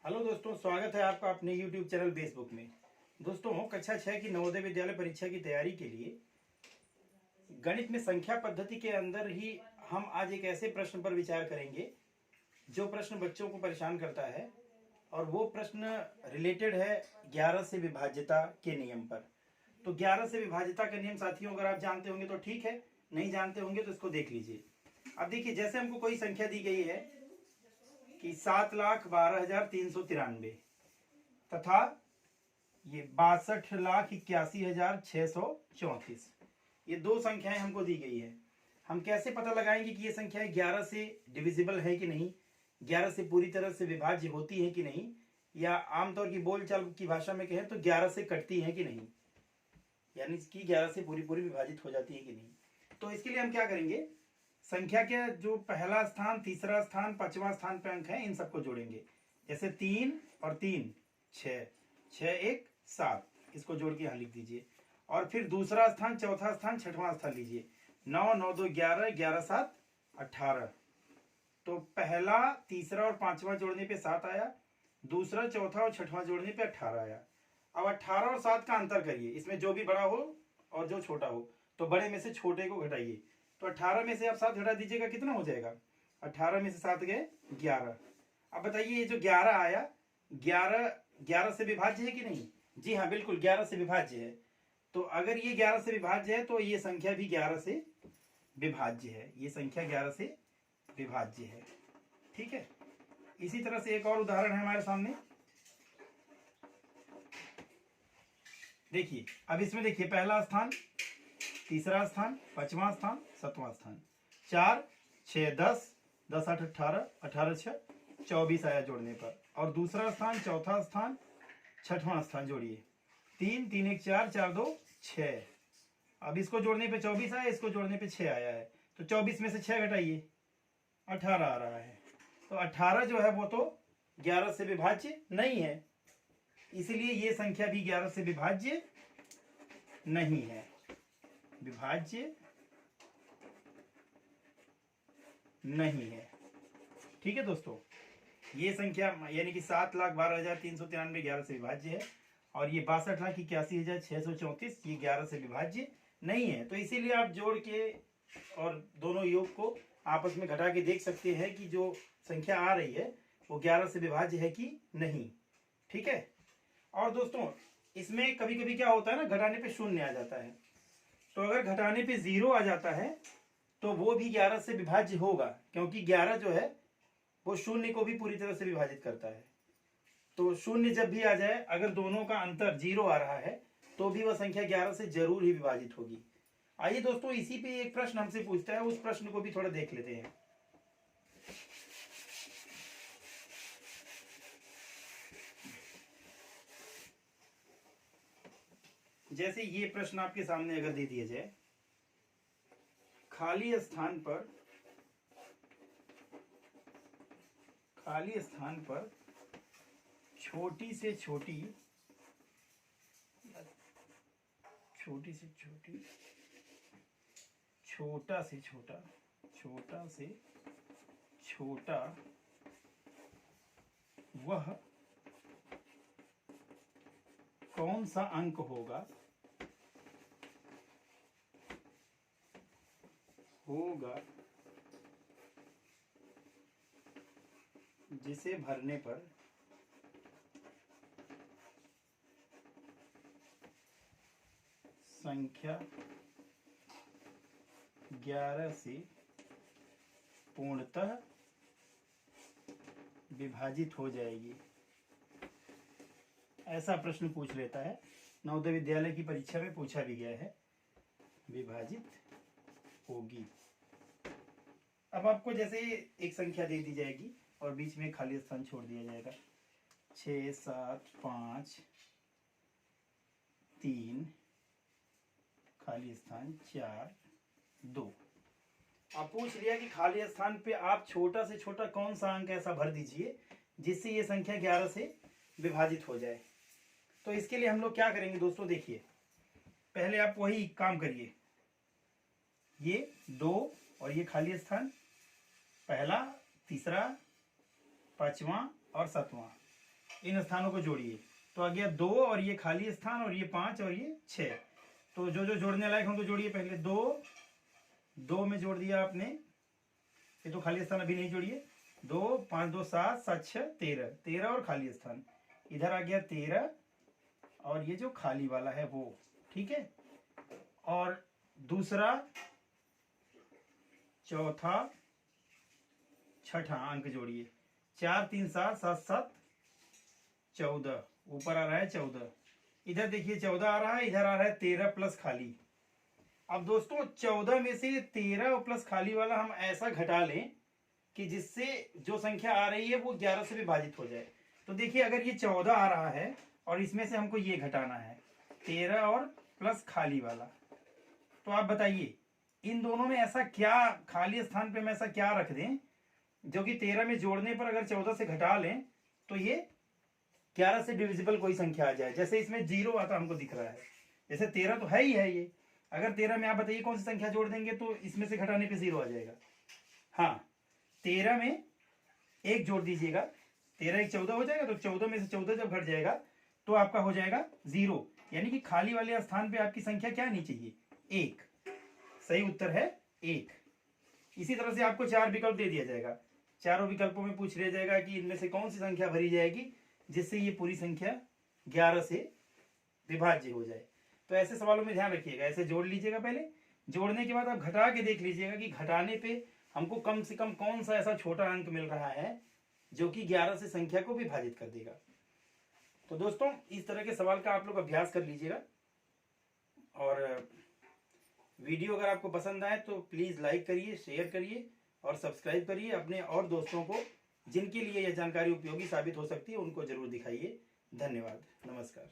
Hello दोस्तों, स्वागत है आपका अपने YouTube चैनल फेसबुक में। दोस्तों, कक्षा 6 की नवोदय विद्यालय परीक्षा की तैयारी के लिए गणित में संख्या पद्धति के अंदर ही हम आज एक ऐसे प्रश्न पर विचार करेंगे जो प्रश्न बच्चों को परेशान करता है, और वो प्रश्न रिलेटेड है 11 से विभाज्यता के नियम पर। तो 11 से विभाज्यता का नियम साथियों अगर आप जानते होंगे तो ठीक है, नहीं जानते होंगे तो इसको देख लीजिए। अब देखिए, जैसे हमको कोई संख्या दी गई है कि 7,12,393 तथा ये 62,81,634, ये दो संख्याएं हमको दी गई है। हम कैसे पता लगाएंगे कि ये संख्याएं 11 से डिविजिबल है कि नहीं, 11 से पूरी तरह से विभाज्य होती है कि नहीं, या आमतौर की बोलचाल की भाषा में कहें तो 11 से कटती है कि नहीं, यानी कि 11 से पूरी पूरी विभाजित हो जाती है कि नहीं। तो इसके लिए हम क्या करेंगे, संख्या के जो पहला स्थान, तीसरा स्थान, पांचवा स्थान पे अंक है, इन सबको जोड़ेंगे। जैसे 3 और 3 6, 6 1 7, इसको जोड़ के यहाँ लिख दीजिए। और फिर दूसरा स्थान, चौथा स्थान, छठवां स्थान लीजिए। 9 9 2 11, 11 7 18। तो पहला, तीसरा और पांचवा जोड़ने पे 7 आया, दूसरा, चौथा और छठवां जोड़ने पे 18 आया। अब 18 और 7 का अंतर करिए, इसमें जो भी बड़ा हो और जो छोटा हो, तो बड़े में से छोटे को घटाइए। तो 18 में से आप 7 घटा दीजिएगा, कितना हो जाएगा? 18 में से 7 गए 11। अब बताइए, ये जो 11 आया, 11 से विभाज्य है कि नहीं? जी हाँ, बिल्कुल 11 से विभाज्य है। तो अगर ये 11 से विभाज्य है तो ये संख्या भी 11 से विभाज्य है, ये संख्या 11 से विभाज्य है। ठीक है, इसी तरह से एक और उदाहरण है हमारे सामने। देखिए, अब इसमें देखिए, पहला स्थान, तीसरा स्थान, पांचवा स्थान, सातवां स्थान। 4 6 10, 10 8 18, 18 6 24 आया जोड़ने पर। और दूसरा स्थान, चौथा स्थान, छठवां स्थान जोड़िए। 3 3 1 4, 4 2 6। अब इसको जोड़ने पे 24 आया, इसको जोड़ने पे 6 आया है। तो 24 में से 6 घटाइए, 18 आ रहा है। तो 18 जो है वो तो 11 से विभाज्य नहीं है, इसलिए ये संख्या भी 11 से विभाज्य नहीं है, विभाज्य नहीं है। ठीक है दोस्तों, ये संख्या यानी कि 7,12,393 11 से विभाज्य है, और ये 62,81,634 ये 11 से विभाज्य नहीं है। तो इसीलिए आप जोड़ के और दोनों योग को आपस में घटा के देख सकते हैं कि जो संख्या आ रही है वो 11 से विभाज्य है कि नहीं। ठीक है। और दोस्तों, इसमें कभी कभी क्या होता है ना, घटाने पे शून्य आ जाता है। तो अगर घटाने पे 0 आ जाता है तो वो भी 11 से विभाज्य होगा, क्योंकि 11 जो है वो शून्य को भी पूरी तरह से विभाजित करता है। तो शून्य जब भी आ जाए, अगर दोनों का अंतर 0 आ रहा है तो भी वह संख्या 11 से जरूर ही विभाजित होगी। आइए दोस्तों, इसी पे एक प्रश्न हमसे पूछता है, उस प्रश्न को भी थोड़ा देख लेते हैं। जैसे ये प्रश्न आपके सामने अगर दे दिया जाए, खाली स्थान पर छोटी से छोटी, छोटा से छोटा वह कौन सा अंक होगा जिसे भरने पर संख्या 11 से पूर्णतः विभाजित हो जाएगी। ऐसा प्रश्न पूछ लेता है, नवोदय विद्यालय की परीक्षा में पूछा भी गया है, विभाजित होगी। अब आपको जैसे एक संख्या दे दी जाएगी और बीच में खाली स्थान छोड़ दिया जाएगा, 6 7 5 3, खाली स्थान 4 2। आप पूछ लिया कि खाली स्थान पे आप छोटा से छोटा कौन सा अंक ऐसा भर दीजिए जिससे ये संख्या 11 से विभाजित हो जाए। तो इसके लिए हम लोग क्या करेंगे दोस्तों, देखिए, पहले आप वही काम करिए, ये 2 और ये खाली स्थान, पहला, तीसरा, पांचवा और सातवां, इन स्थानों को जोड़िए। तो आ गया 2 और ये खाली स्थान और ये 5 और ये 6। तो जो जो जोड़ने लायक हम तो जोड़िए। पहले 2 में जोड़ दिया आपने, ये तो खाली स्थान अभी नहीं जोड़िए। 2 5 2 7 7 6 13 और खाली स्थान इधर आ गया 13 और ये जो खाली वाला है वो, ठीक है। और दूसरा, चौथा, छठा अंक जोड़िए। 4 3 7 7 7 14, ऊपर आ रहा है 14, इधर देखिए 14 आ रहा है, इधर आ रहा है 13 प्लस खाली। अब दोस्तों 14 में से 13 और प्लस खाली वाला हम ऐसा घटा लें कि जिससे जो संख्या आ रही है वो 11 से विभाजित हो जाए। तो देखिए अगर ये 14 आ रहा है और इसमें से हमको ये घटाना है 13 और प्लस खाली वाला, तो आप बताइए इन दोनों में ऐसा क्या, खाली स्थान पे हम ऐसा क्या रख दें जो कि 13 में जोड़ने पर अगर 14 से घटा लें तो ये 11 से डिविजिबल कोई संख्या आ जाए। जैसे इसमें 0 आता हमको दिख रहा है, जैसे 13 तो है ही है ये, अगर 13 में आप बताइए कौन सी संख्या जोड़ देंगे तो इसमें से घटाने पे 0 आ जाएगा। हाँ, 13 में 1 जोड़ दीजिएगा, 13 1 14 हो जाएगा। तो 14 में से 14 जब घट जाएगा तो आपका हो जाएगा 0, यानी कि खाली वाले स्थान पे आपकी संख्या क्या आनी चाहिए, 1। सही उत्तर है 1। इसी तरह से आपको 4 विकल्प दे दिया जाएगा, चारों विकल्पों में पूछ लिया जाएगा कि इनमें से कौन सी संख्या भरी जाएगी जिससे ये पूरी संख्या 11 से विभाज्य हो जाए। तो ऐसे सवालों में ध्यान रखिएगा, ऐसे जोड़ लीजिएगा। पहले जोड़ने के बाद आप घटा के देख लीजिएगा कि घटाने पे हमको कम से कम कौन सा ऐसा छोटा अंक मिल रहा है जो कि 11 से संख्या को विभाजित कर देगा। तो दोस्तों इस तरह के सवाल का आप लोग अभ्यास कर लीजिएगा। और वीडियो अगर आपको पसंद आए तो प्लीज लाइक करिए, शेयर करिए और सब्सक्राइब करिए। अपने और दोस्तों को जिनके लिए यह जानकारी उपयोगी साबित हो सकती है उनको जरूर दिखाइए। धन्यवाद, नमस्कार।